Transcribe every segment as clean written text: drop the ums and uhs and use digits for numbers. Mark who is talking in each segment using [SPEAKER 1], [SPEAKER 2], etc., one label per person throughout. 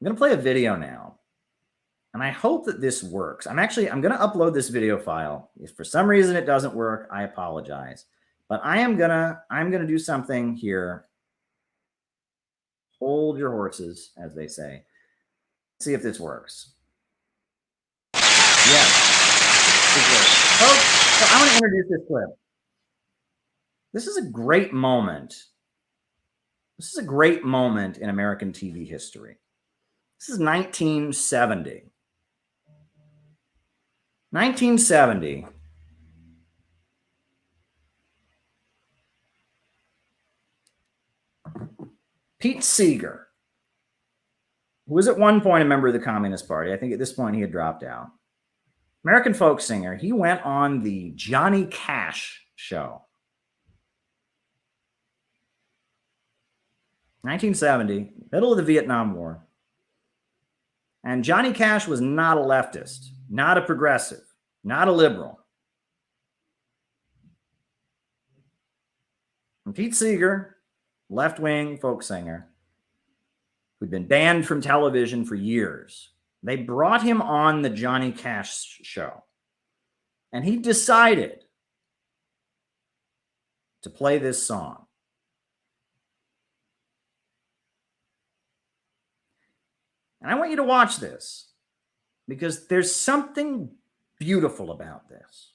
[SPEAKER 1] I'm going to play a video now, and I hope that this works. I'm going to upload this video file. If for some reason it doesn't work, I apologize. But I'm going to do something here. Hold your horses, as they say. Let's see if this works. Yes, it works. Folks, so I want to introduce this clip. This is a great moment. This is a great moment in American TV history. This is 1970. 1970. Pete Seeger, who was at one point a member of the Communist Party. I think at this point he had dropped out. American folk singer. He went on the Johnny Cash show. 1970, middle of the Vietnam War. And Johnny Cash was not a leftist, not a progressive, not a liberal. And Pete Seeger, left-wing folk singer, who'd been banned from television for years, they brought him on the Johnny Cash show. And he decided to play this song. And I want you to watch this because there's something beautiful about this.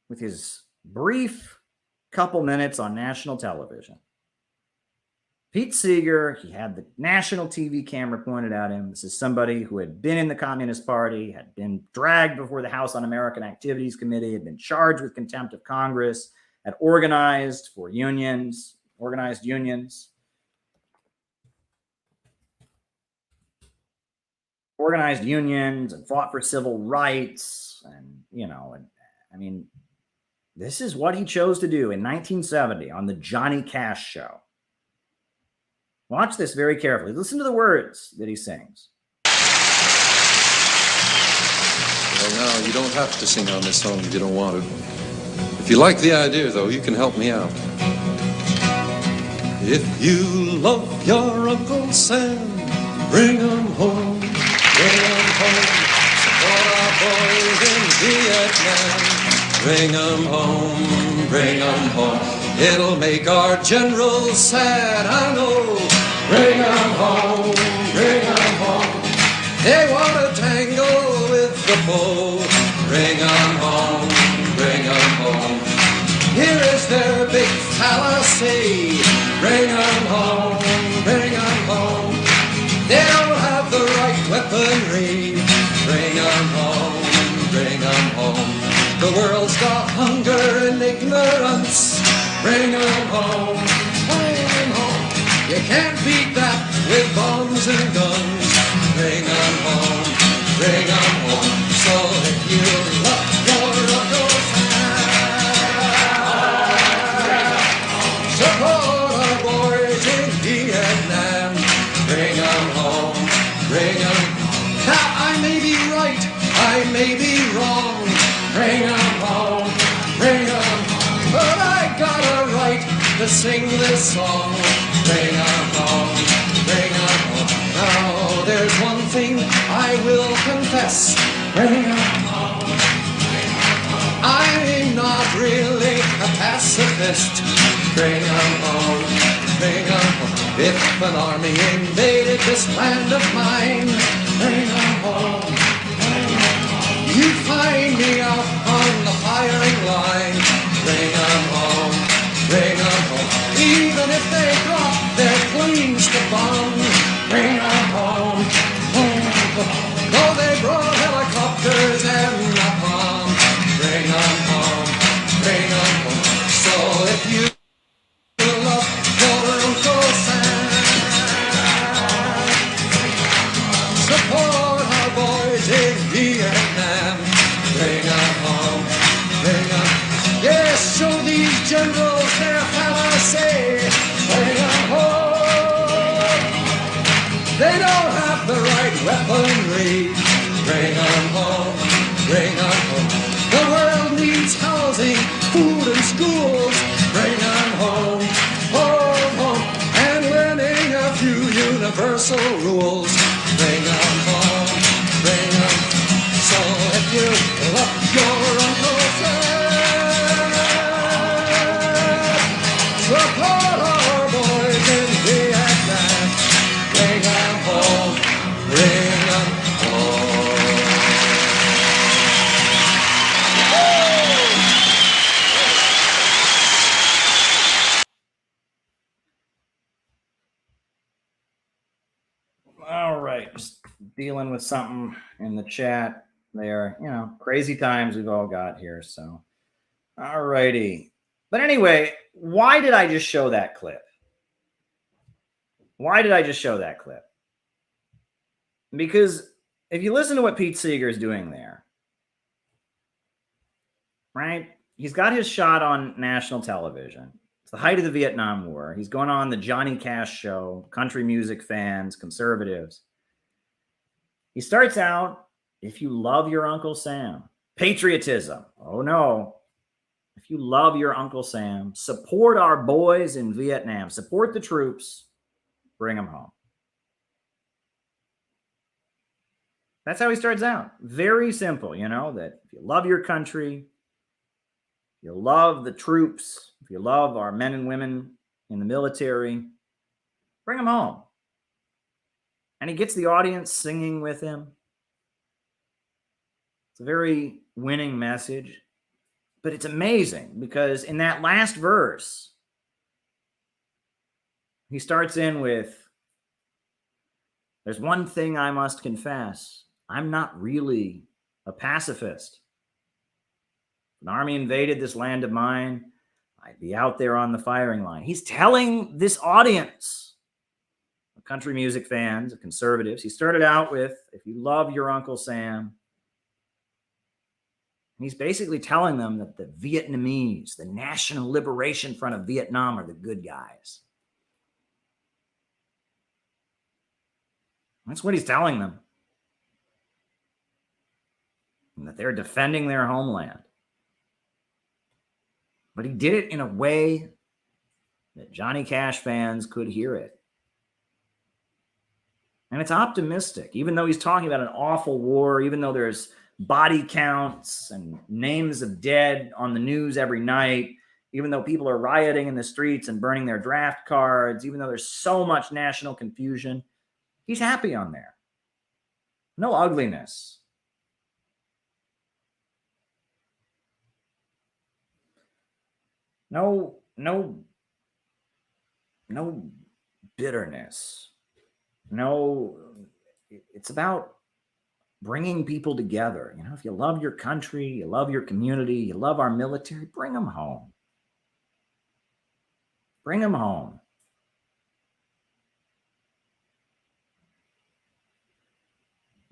[SPEAKER 1] With his brief couple minutes on national television, Pete Seeger, he had the national TV camera pointed at him. This is somebody who had been in the Communist Party, had been dragged before the House Un-American Activities Committee, had been charged with contempt of Congress, had organized unions, and fought for civil rights. And this is what he chose to do in 1970 on the Johnny Cash show. Watch this very carefully. Listen to the words that he sings.
[SPEAKER 2] Well, now, you don't have to sing on this song if you don't want to. If you like the idea, though, you can help me out. If you love your Uncle Sam, bring him home. Bring them home, support our boys in Vietnam. Bring them home, it'll make our generals sad, I know. Bring them home, they want to tangle with the foe. Bring them home, here is their big palisade. Bring them home, they don't have the right weaponry. Bring them home. The world's got hunger and ignorance. Bring them home. You can't beat that with bombs and guns. Bring them home. So if you love your Uncle Sam, support our boys in Vietnam. Bring them home. Now I may be right, I may be wrong. Bring them home, but I got a right to sing this song. Bring them home. Now there's one thing I will confess. Bring them home. I'm not really a pacifist. Bring them home. If an army invaded this land of mine, bring them home. You find me out on the firing line. Bring them home. Even if they drop their planes to bomb, bring them home. Though they brought helicopters and napalm, bring them home. So if you love your Uncle Sam, support our boys in Vietnam. Bring them home. Yes, show these generals their fallacy. Bring them home. They don't have the right weaponry. Bring them home. The world needs housing, food and schools. Bring them home. And winning a few universal rules. Bring 'em home, bring 'em. So if you love your Uncle Sam, support our boys in Vietnam. Bring 'em home, bring 'em home.
[SPEAKER 1] All right, just dealing with something in the chat there. You know, crazy times we've all got here. So, all righty. But anyway, why did I just show that clip? Why did I just show that clip? Because if you listen to what Pete Seeger is doing there, right? He's got his shot on national television. It's the height of the Vietnam War. He's going on the Johnny Cash show, country music fans, conservatives. He starts out, if you love your Uncle Sam, patriotism. Oh no. If you love your Uncle Sam, support our boys in Vietnam, support the troops, bring them home. That's how he starts out. Very simple, you know, that if you love your country, you love the troops, if you love our men and women in the military, bring them home. And he gets the audience singing with him. It's a very winning message. But it's amazing because in that last verse, he starts in with, there's one thing I must confess. I'm not really a pacifist. If an army invaded this land of mine, I'd be out there on the firing line. He's telling this audience, of country music fans, of conservatives, he started out with, if you love your Uncle Sam, and he's basically telling them that the Vietnamese, the National Liberation Front of Vietnam, are the good guys. That's what he's telling them. And that they're defending their homeland. But he did it in a way that Johnny Cash fans could hear it. And it's optimistic, even though he's talking about an awful war, even though there's body counts and names of dead on the news every night, even though people are rioting in the streets and burning their draft cards, even though there's so much national confusion, he's happy on there. No ugliness. No bitterness. No, it's about bringing people together. You know, if you love your country, you love your community, you love our military, bring them home. Bring them home.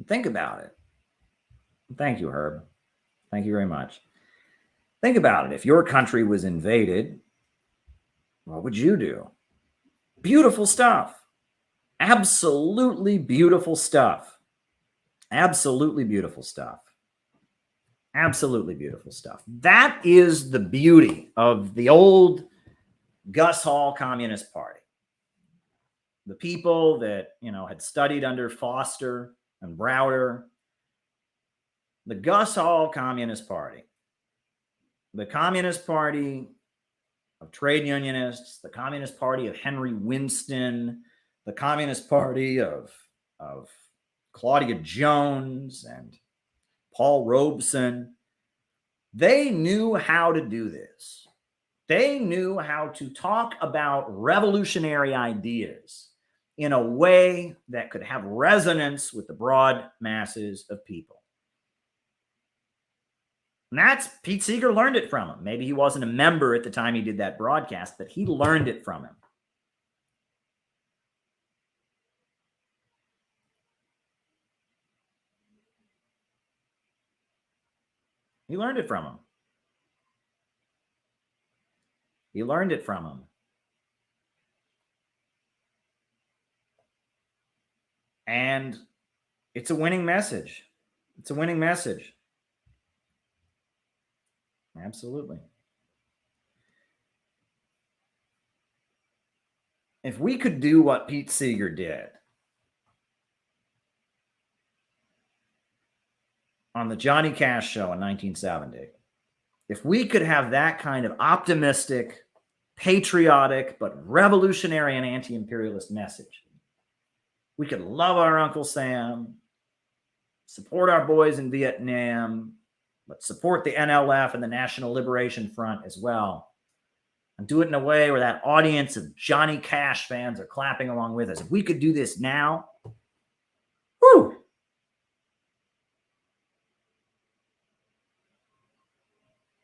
[SPEAKER 1] Think about it. Thank you, Herb. Thank you very much. Think about it. If your country was invaded, what would you do? Beautiful stuff. Absolutely beautiful stuff. Absolutely beautiful stuff. Absolutely beautiful stuff. That is the beauty of the old Gus Hall Communist Party. The people that, you know, had studied under Foster and Browder. The Gus Hall Communist Party. The Communist Party of trade unionists, the Communist Party of Henry Winston, the Communist Party of Claudia Jones and Paul Robeson. They knew how to do this. They knew how to talk about revolutionary ideas in a way that could have resonance with the broad masses of people. And that's, Pete Seeger learned it from him. Maybe he wasn't a member at the time he did that broadcast, but he learned it from him. He learned it from him. He learned it from him. And it's a winning message. It's a winning message. Absolutely. If we could do what Pete Seeger did, on the Johnny Cash show in 1970, if we could have that kind of optimistic, patriotic, but revolutionary and anti-imperialist message, we could love our Uncle Sam, support our boys in Vietnam, but support the NLF and the National Liberation Front as well, and do it in a way where that audience of Johnny Cash fans are clapping along with us. If we could do this now, whoo!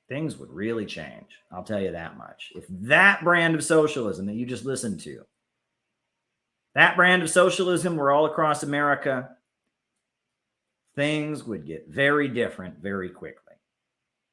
[SPEAKER 1] Things would really change. I'll tell you that much. If that brand of socialism that you just listened to, that brand of socialism were all across America, things would get very different very quickly.